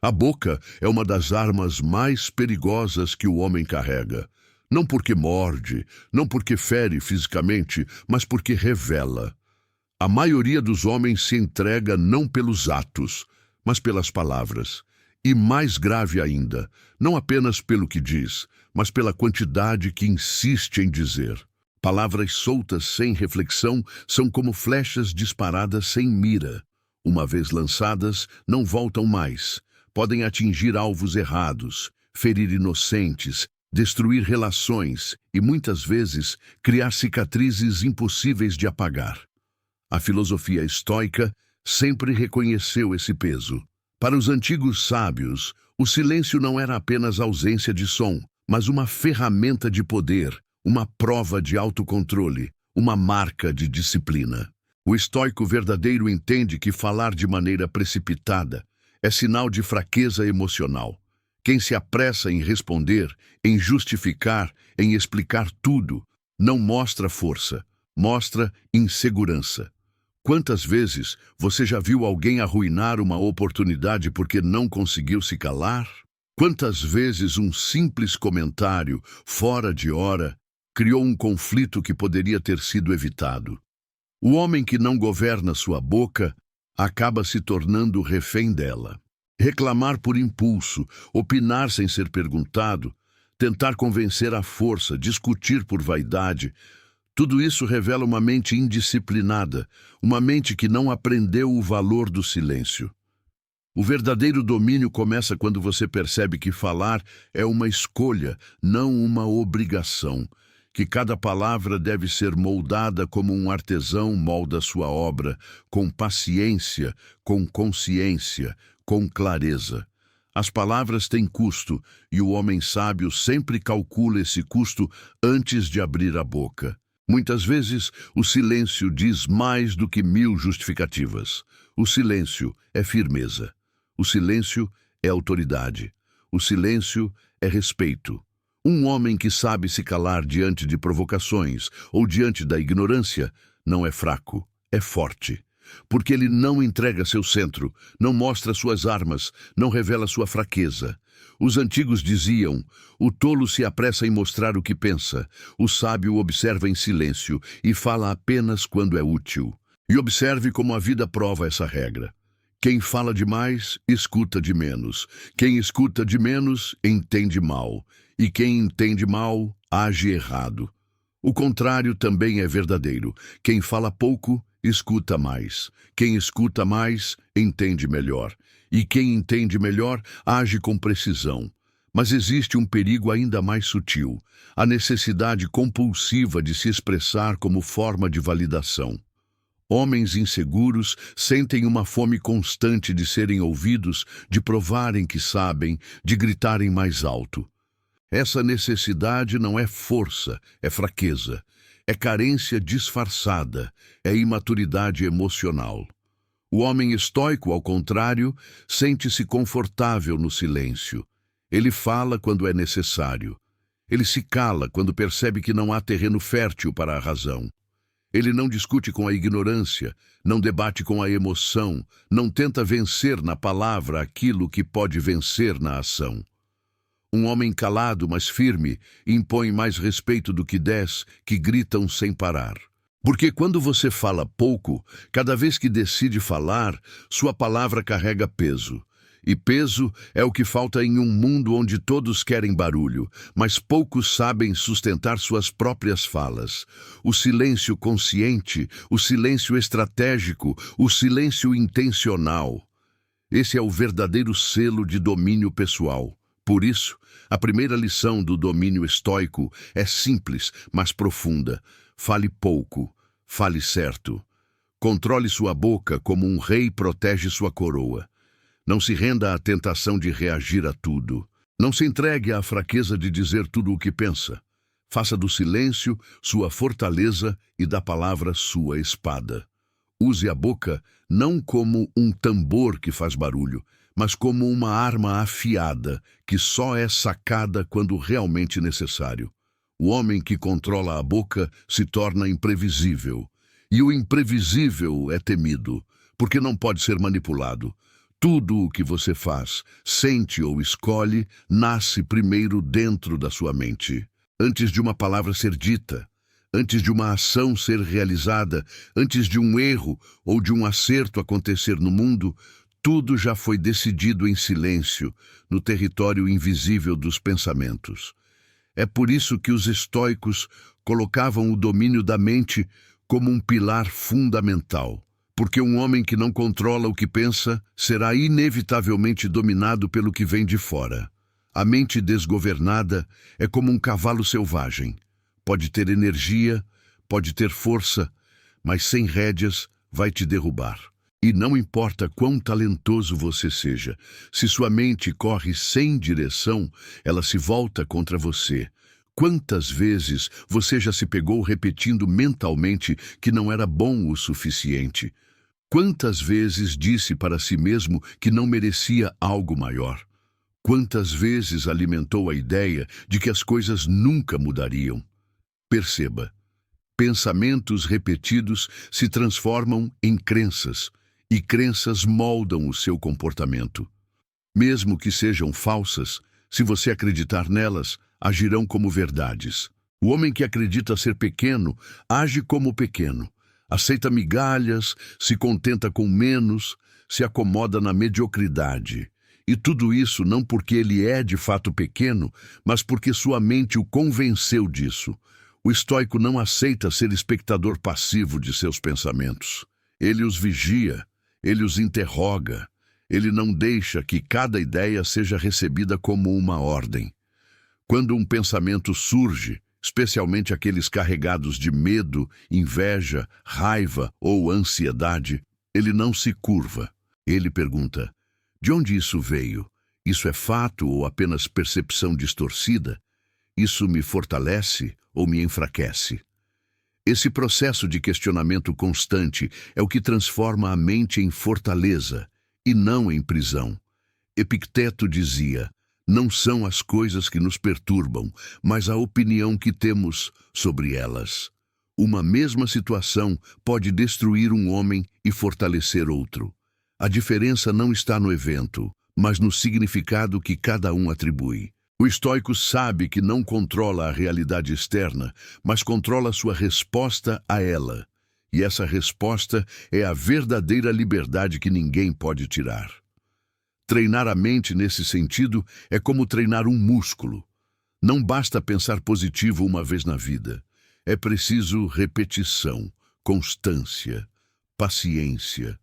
A boca é uma das armas mais perigosas que o homem carrega. Não porque morde, não porque fere fisicamente, mas porque revela. A maioria dos homens se entrega não pelos atos, mas pelas palavras. E mais grave ainda, não apenas pelo que diz, mas pela quantidade que insiste em dizer. Palavras soltas sem reflexão são como flechas disparadas sem mira. Uma vez lançadas, não voltam mais. Podem atingir alvos errados, ferir inocentes, destruir relações e, muitas vezes, criar cicatrizes impossíveis de apagar. A filosofia estoica sempre reconheceu esse peso. Para os antigos sábios, o silêncio não era apenas ausência de som, mas uma ferramenta de poder, uma prova de autocontrole, uma marca de disciplina. O estoico verdadeiro entende que falar de maneira precipitada é sinal de fraqueza emocional. Quem se apressa em responder, em justificar, em explicar tudo, não mostra força, mostra insegurança. Quantas vezes você já viu alguém arruinar uma oportunidade porque não conseguiu se calar? Quantas vezes um simples comentário, fora de hora, criou um conflito que poderia ter sido evitado? O homem que não governa sua boca acaba se tornando refém dela. Reclamar por impulso, opinar sem ser perguntado, tentar convencer à força, discutir por vaidade, tudo isso revela uma mente indisciplinada, uma mente que não aprendeu o valor do silêncio. O verdadeiro domínio começa quando você percebe que falar é uma escolha, não uma obrigação, que cada palavra deve ser moldada como um artesão molda sua obra, com paciência, com consciência, com clareza. As palavras têm custo, e o homem sábio sempre calcula esse custo antes de abrir a boca. Muitas vezes, o silêncio diz mais do que 1000 justificativas. O silêncio é firmeza. O silêncio é autoridade. O silêncio é respeito. Um homem que sabe se calar diante de provocações ou diante da ignorância não é fraco, é forte. Porque ele não entrega seu centro, não mostra suas armas, não revela sua fraqueza. Os antigos diziam: o tolo se apressa em mostrar o que pensa, o sábio observa em silêncio e fala apenas quando é útil. E observe como a vida prova essa regra. Quem fala demais, escuta de menos. Quem escuta de menos, entende mal. E quem entende mal, age errado. O contrário também é verdadeiro. Quem fala pouco, escuta mais. Quem escuta mais, entende melhor. E quem entende melhor, age com precisão. Mas existe um perigo ainda mais sutil: a necessidade compulsiva de se expressar como forma de validação. Homens inseguros sentem uma fome constante de serem ouvidos, de provarem que sabem, de gritarem mais alto. Essa necessidade não é força, é fraqueza. É carência disfarçada, é imaturidade emocional. O homem estoico, ao contrário, sente-se confortável no silêncio. Ele fala quando é necessário. Ele se cala quando percebe que não há terreno fértil para a razão. Ele não discute com a ignorância, não debate com a emoção, não tenta vencer na palavra aquilo que pode vencer na ação. Um homem calado, mas firme, impõe mais respeito do que 10 que gritam sem parar. Porque quando você fala pouco, cada vez que decide falar, sua palavra carrega peso. E peso é o que falta em um mundo onde todos querem barulho, mas poucos sabem sustentar suas próprias falas. O silêncio consciente, o silêncio estratégico, o silêncio intencional. Esse é o verdadeiro selo de domínio pessoal. Por isso, a primeira lição do domínio estoico é simples, mas profunda. Fale pouco, fale certo. Controle sua boca como um rei protege sua coroa. Não se renda à tentação de reagir a tudo. Não se entregue à fraqueza de dizer tudo o que pensa. Faça do silêncio sua fortaleza e da palavra sua espada. Use a boca não como um tambor que faz barulho, mas como uma arma afiada que só é sacada quando realmente necessário. O homem que controla a boca se torna imprevisível. E o imprevisível é temido, porque não pode ser manipulado. Tudo o que você faz, sente ou escolhe, nasce primeiro dentro da sua mente. Antes de uma palavra ser dita, antes de uma ação ser realizada, antes de um erro ou de um acerto acontecer no mundo, tudo já foi decidido em silêncio, no território invisível dos pensamentos. É por isso que os estoicos colocavam o domínio da mente como um pilar fundamental. Porque um homem que não controla o que pensa será inevitavelmente dominado pelo que vem de fora. A mente desgovernada é como um cavalo selvagem. Pode ter energia, pode ter força, mas sem rédeas vai te derrubar. E não importa quão talentoso você seja, se sua mente corre sem direção, ela se volta contra você. Quantas vezes você já se pegou repetindo mentalmente que não era bom o suficiente? Quantas vezes disse para si mesmo que não merecia algo maior? Quantas vezes alimentou a ideia de que as coisas nunca mudariam? Perceba, pensamentos repetidos se transformam em crenças, e crenças moldam o seu comportamento. Mesmo que sejam falsas, se você acreditar nelas, agirão como verdades. O homem que acredita ser pequeno, age como pequeno. Aceita migalhas, se contenta com menos, se acomoda na mediocridade. E tudo isso não porque ele é de fato pequeno, mas porque sua mente o convenceu disso. O estoico não aceita ser espectador passivo de seus pensamentos. Ele os vigia, ele os interroga. Ele não deixa que cada ideia seja recebida como uma ordem. Quando um pensamento surge, especialmente aqueles carregados de medo, inveja, raiva ou ansiedade, ele não se curva. Ele pergunta: de onde isso veio? Isso é fato ou apenas percepção distorcida? Isso me fortalece ou me enfraquece? Esse processo de questionamento constante é o que transforma a mente em fortaleza e não em prisão. Epicteto dizia: não são as coisas que nos perturbam, mas a opinião que temos sobre elas. Uma mesma situação pode destruir um homem e fortalecer outro. A diferença não está no evento, mas no significado que cada um atribui. O estoico sabe que não controla a realidade externa, mas controla sua resposta a ela. E essa resposta é a verdadeira liberdade que ninguém pode tirar. Treinar a mente nesse sentido é como treinar um músculo. Não basta pensar positivo uma vez na vida. É preciso repetição, constância, paciência.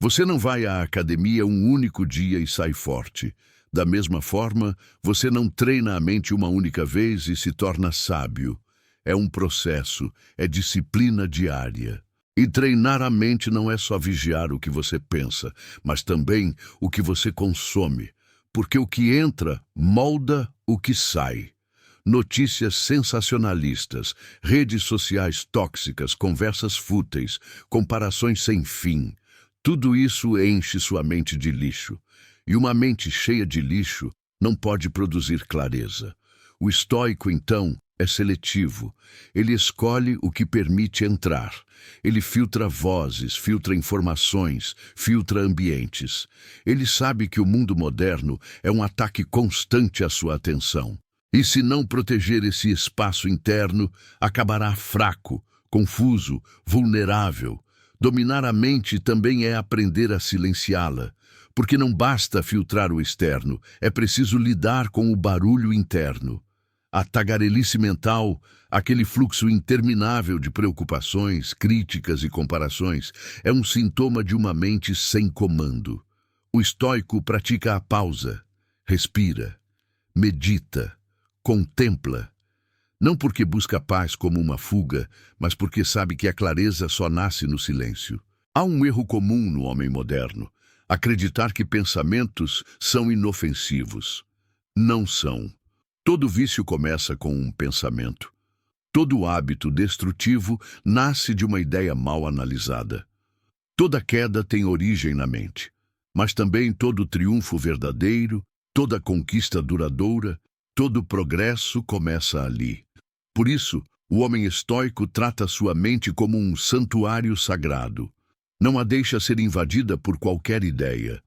Você não vai à academia um único dia e sai forte. Da mesma forma, você não treina a mente uma única vez e se torna sábio. É um processo, é disciplina diária. E treinar a mente não é só vigiar o que você pensa, mas também o que você consome, porque o que entra molda o que sai. Notícias sensacionalistas, redes sociais tóxicas, conversas fúteis, comparações sem fim. Tudo isso enche sua mente de lixo. E uma mente cheia de lixo não pode produzir clareza. O estoico, então, é seletivo. Ele escolhe o que permite entrar. Ele filtra vozes, filtra informações, filtra ambientes. Ele sabe que o mundo moderno é um ataque constante à sua atenção. E se não proteger esse espaço interno, acabará fraco, confuso, vulnerável. Dominar a mente também é aprender a silenciá-la. Porque não basta filtrar o externo, é preciso lidar com o barulho interno. A tagarelice mental, aquele fluxo interminável de preocupações, críticas e comparações, é um sintoma de uma mente sem comando. O estoico pratica a pausa, respira, medita, contempla. Não porque busca paz como uma fuga, mas porque sabe que a clareza só nasce no silêncio. Há um erro comum no homem moderno: acreditar que pensamentos são inofensivos. Não são. Todo vício começa com um pensamento. Todo hábito destrutivo nasce de uma ideia mal analisada. Toda queda tem origem na mente, mas também todo triunfo verdadeiro, toda conquista duradoura, todo progresso começa ali. Por isso, o homem estoico trata sua mente como um santuário sagrado. Não a deixa ser invadida por qualquer ideia.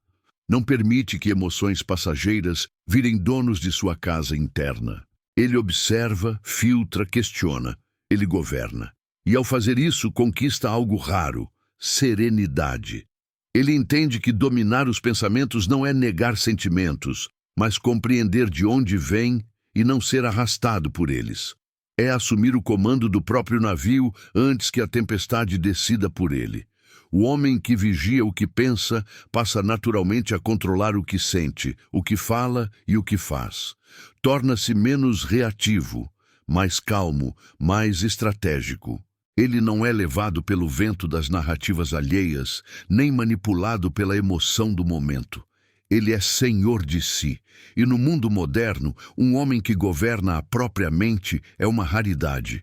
Não permite que emoções passageiras virem donos de sua casa interna. Ele observa, filtra, questiona. Ele governa. E ao fazer isso, conquista algo raro: serenidade. Ele entende que dominar os pensamentos não é negar sentimentos, mas compreender de onde vêm e não ser arrastado por eles. É assumir o comando do próprio navio antes que a tempestade decida por ele. O homem que vigia o que pensa passa naturalmente a controlar o que sente, o que fala e o que faz. Torna-se menos reativo, mais calmo, mais estratégico. Ele não é levado pelo vento das narrativas alheias, nem manipulado pela emoção do momento. Ele é senhor de si. E no mundo moderno, um homem que governa a própria mente é uma raridade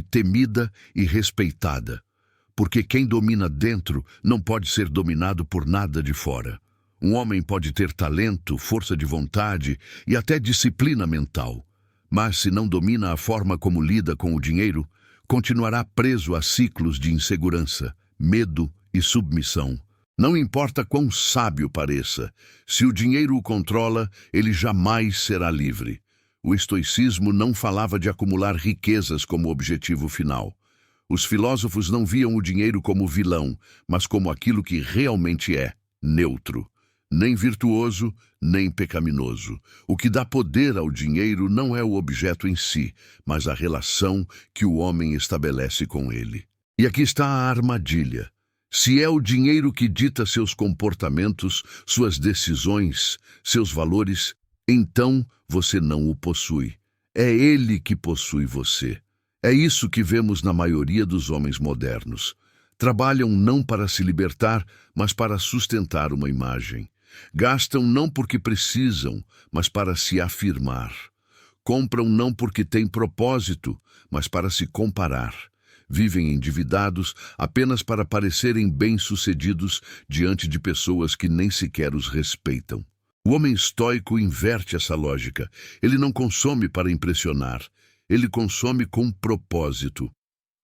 temida e respeitada. Porque quem domina dentro não pode ser dominado por nada de fora. Um homem pode ter talento, força de vontade e até disciplina mental. Mas se não domina a forma como lida com o dinheiro, continuará preso a ciclos de insegurança, medo e submissão. Não importa quão sábio pareça, se o dinheiro o controla, ele jamais será livre. O estoicismo não falava de acumular riquezas como objetivo final. Os filósofos não viam o dinheiro como vilão, mas como aquilo que realmente é, neutro. Nem virtuoso, nem pecaminoso. O que dá poder ao dinheiro não é o objeto em si, mas a relação que o homem estabelece com ele. E aqui está a armadilha. Se é o dinheiro que dita seus comportamentos, suas decisões, seus valores, então você não o possui. É ele que possui você. É isso que vemos na maioria dos homens modernos. Trabalham não para se libertar, mas para sustentar uma imagem. Gastam não porque precisam, mas para se afirmar. Compram não porque têm propósito, mas para se comparar. Vivem endividados apenas para parecerem bem-sucedidos diante de pessoas que nem sequer os respeitam. O homem estoico inverte essa lógica. Ele não consome para impressionar. Ele consome com propósito.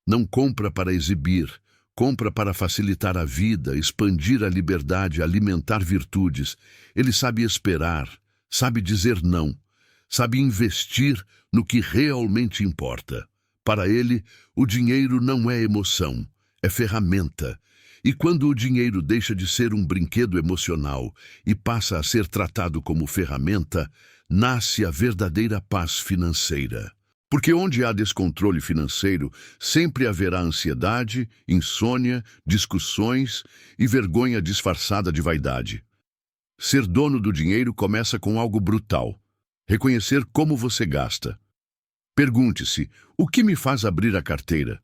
Não compra para exibir. Compra para facilitar a vida, expandir a liberdade, alimentar virtudes. Ele sabe esperar, sabe dizer não, sabe investir no que realmente importa. Para ele, o dinheiro não é emoção, é ferramenta. E quando o dinheiro deixa de ser um brinquedo emocional e passa a ser tratado como ferramenta, nasce a verdadeira paz financeira. Porque onde há descontrole financeiro, sempre haverá ansiedade, insônia, discussões e vergonha disfarçada de vaidade. Ser dono do dinheiro começa com algo brutal: reconhecer como você gasta. Pergunte-se: o que me faz abrir a carteira?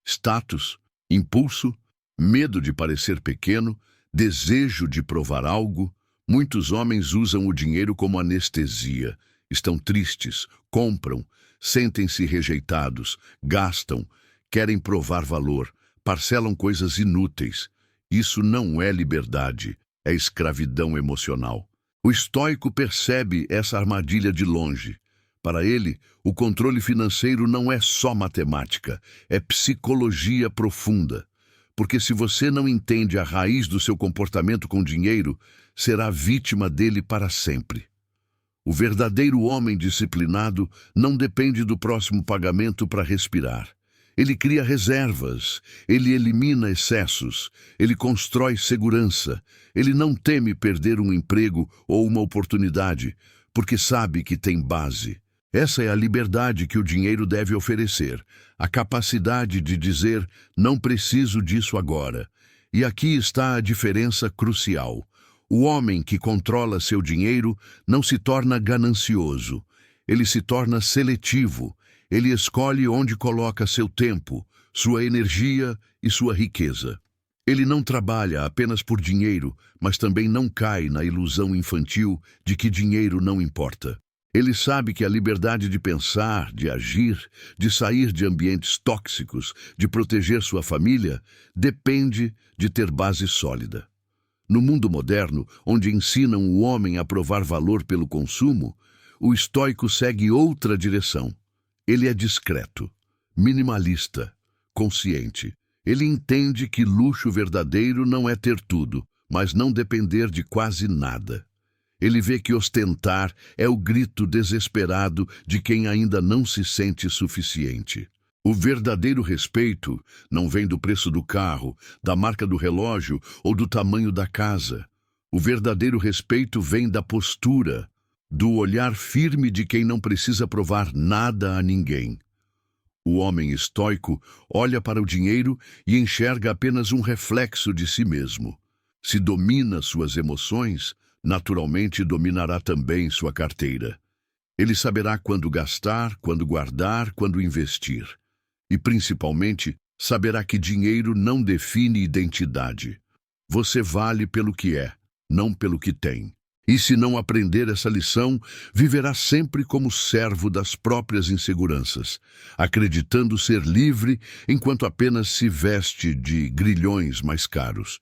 Status, impulso, medo de parecer pequeno, desejo de provar algo? Muitos homens usam o dinheiro como anestesia. Estão tristes, compram, sentem-se rejeitados, gastam, querem provar valor, parcelam coisas inúteis. Isso não é liberdade, é escravidão emocional. O estoico percebe essa armadilha de longe. Para ele, o controle financeiro não é só matemática, é psicologia profunda. Porque se você não entende a raiz do seu comportamento com dinheiro, será vítima dele para sempre. O verdadeiro homem disciplinado não depende do próximo pagamento para respirar. Ele cria reservas, ele elimina excessos, ele constrói segurança, ele não teme perder um emprego ou uma oportunidade, porque sabe que tem base. Essa é a liberdade que o dinheiro deve oferecer, a capacidade de dizer: não preciso disso agora. E aqui está a diferença crucial. O homem que controla seu dinheiro não se torna ganancioso, ele se torna seletivo, ele escolhe onde coloca seu tempo, sua energia e sua riqueza. Ele não trabalha apenas por dinheiro, mas também não cai na ilusão infantil de que dinheiro não importa. Ele sabe que a liberdade de pensar, de agir, de sair de ambientes tóxicos, de proteger sua família, depende de ter base sólida. No mundo moderno, onde ensinam o homem a provar valor pelo consumo, o estoico segue outra direção. Ele é discreto, minimalista, consciente. Ele entende que luxo verdadeiro não é ter tudo, mas não depender de quase nada. Ele vê que ostentar é o grito desesperado de quem ainda não se sente suficiente. O verdadeiro respeito não vem do preço do carro, da marca do relógio ou do tamanho da casa. O verdadeiro respeito vem da postura, do olhar firme de quem não precisa provar nada a ninguém. O homem estoico olha para o dinheiro e enxerga apenas um reflexo de si mesmo. Se domina suas emoções, naturalmente dominará também sua carteira. Ele saberá quando gastar, quando guardar, quando investir. E, principalmente, saberá que dinheiro não define identidade. Você vale pelo que é, não pelo que tem. E se não aprender essa lição, viverá sempre como servo das próprias inseguranças, acreditando ser livre enquanto apenas se veste de grilhões mais caros.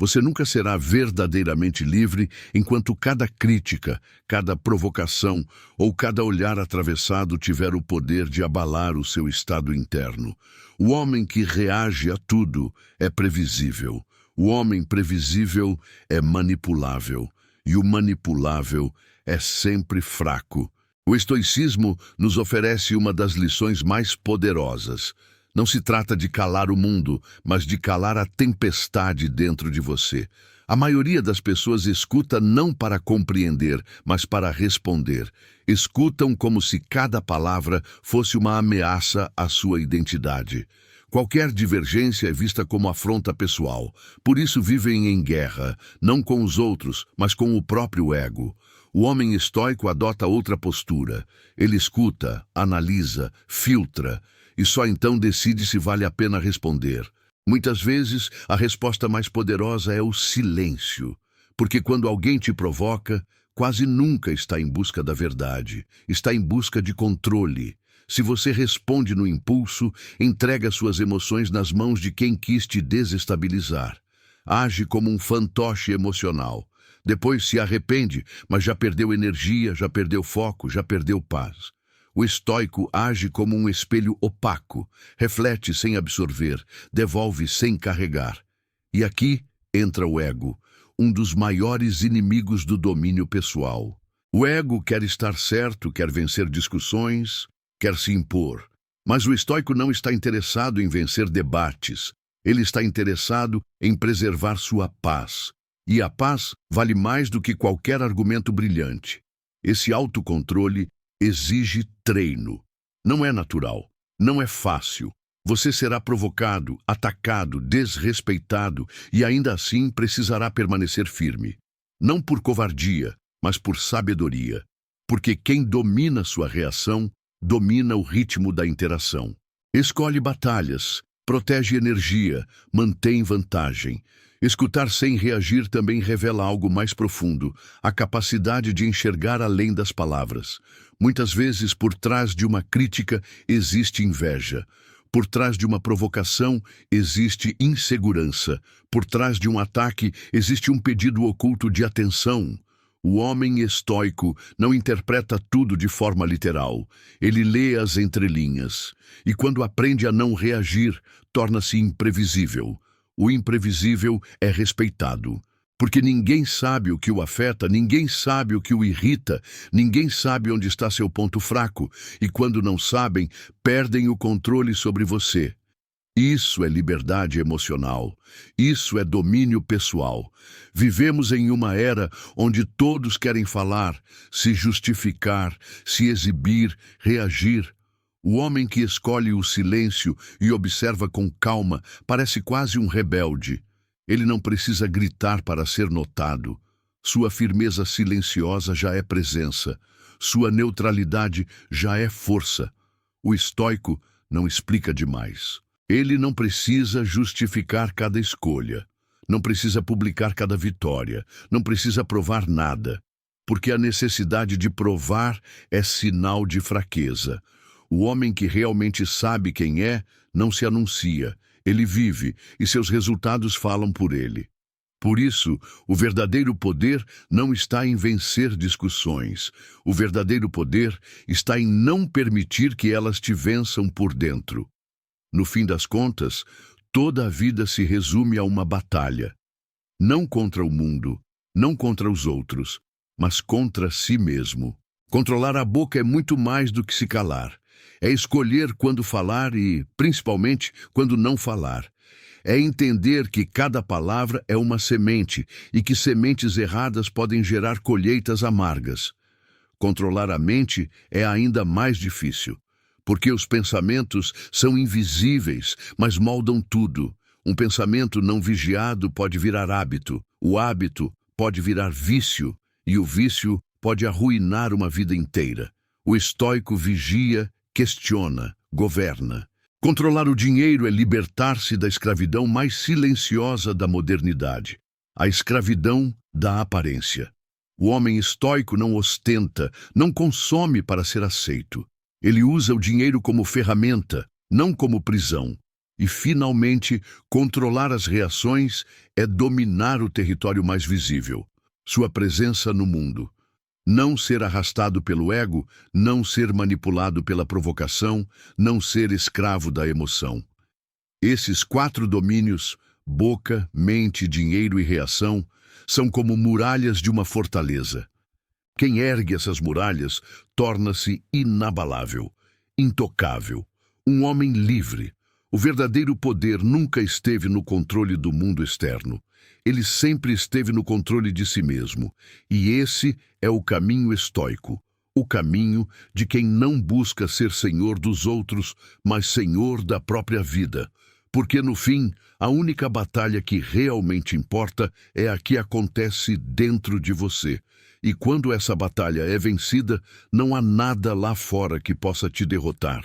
Você nunca será verdadeiramente livre enquanto cada crítica, cada provocação ou cada olhar atravessado tiver o poder de abalar o seu estado interno. O homem que reage a tudo é previsível. O homem previsível é manipulável. E o manipulável é sempre fraco. O estoicismo nos oferece uma das lições mais poderosas. Não se trata de calar o mundo, mas de calar a tempestade dentro de você. A maioria das pessoas escuta não para compreender, mas para responder. Escutam como se cada palavra fosse uma ameaça à sua identidade. Qualquer divergência é vista como afronta pessoal. Por isso vivem em guerra, não com os outros, mas com o próprio ego. O homem estoico adota outra postura. Ele escuta, analisa, filtra, e só então decide se vale a pena responder. Muitas vezes, a resposta mais poderosa é o silêncio, porque quando alguém te provoca, quase nunca está em busca da verdade, está em busca de controle. Se você responde no impulso, entrega suas emoções nas mãos de quem quis te desestabilizar. Age como um fantoche emocional. Depois se arrepende, mas já perdeu energia, já perdeu foco, já perdeu paz. O estoico age como um espelho opaco, reflete sem absorver, devolve sem carregar. E aqui entra o ego, um dos maiores inimigos do domínio pessoal. O ego quer estar certo, quer vencer discussões, quer se impor. Mas o estoico não está interessado em vencer debates. Ele está interessado em preservar sua paz. E a paz vale mais do que qualquer argumento brilhante. Esse autocontrole exige treino. Não é natural, não é fácil. Você será provocado, atacado, desrespeitado e ainda assim precisará permanecer firme. Não por covardia, mas por sabedoria. Porque quem domina sua reação, domina o ritmo da interação. Escolhe batalhas, protege energia, mantém vantagem. Escutar sem reagir também revela algo mais profundo, a capacidade de enxergar além das palavras. Muitas vezes, por trás de uma crítica, existe inveja. Por trás de uma provocação, existe insegurança. Por trás de um ataque, existe um pedido oculto de atenção. O homem estoico não interpreta tudo de forma literal. Ele lê as entrelinhas. E quando aprende a não reagir, torna-se imprevisível. O imprevisível é respeitado. Porque ninguém sabe o que o afeta, ninguém sabe o que o irrita, ninguém sabe onde está seu ponto fraco. E quando não sabem, perdem o controle sobre você. Isso é liberdade emocional. Isso é domínio pessoal. Vivemos em uma era onde todos querem falar, se justificar, se exibir, reagir. O homem que escolhe o silêncio e observa com calma parece quase um rebelde. Ele não precisa gritar para ser notado. Sua firmeza silenciosa já é presença. Sua neutralidade já é força. O estoico não explica demais. Ele não precisa justificar cada escolha, não precisa publicar cada vitória, não precisa provar nada, porque a necessidade de provar é sinal de fraqueza. O homem que realmente sabe quem é, não se anuncia, ele vive e seus resultados falam por ele. Por isso, o verdadeiro poder não está em vencer discussões. O verdadeiro poder está em não permitir que elas te vençam por dentro. No fim das contas, toda a vida se resume a uma batalha. não contra o mundo, não contra os outros, mas contra si mesmo. Controlar a boca é muito mais do que se calar. É escolher quando falar e, principalmente, quando não falar. É entender que cada palavra é uma semente e que sementes erradas podem gerar colheitas amargas. Controlar a mente é ainda mais difícil, porque os pensamentos são invisíveis, mas moldam tudo. Um pensamento não vigiado pode virar hábito, o hábito pode virar vício, e o vício pode arruinar uma vida inteira. O estoico vigia, questiona, governa. Controlar o dinheiro é libertar-se da escravidão mais silenciosa da modernidade, a escravidão da aparência. O homem estoico não ostenta, não consome para ser aceito. Ele usa o dinheiro como ferramenta, não como prisão. E, finalmente, controlar as reações é dominar o território mais visível, sua presença no mundo. Não ser arrastado pelo ego, não ser manipulado pela provocação, não ser escravo da emoção. Esses 4 domínios, boca, mente, dinheiro e reação, são como muralhas de uma fortaleza. Quem ergue essas muralhas torna-se inabalável, intocável, um homem livre. O verdadeiro poder nunca esteve no controle do mundo externo. Ele sempre esteve no controle de si mesmo. E esse é o caminho estoico, o caminho de quem não busca ser senhor dos outros, mas senhor da própria vida. Porque, no fim, a única batalha que realmente importa é a que acontece dentro de você. E quando essa batalha é vencida, não há nada lá fora que possa te derrotar.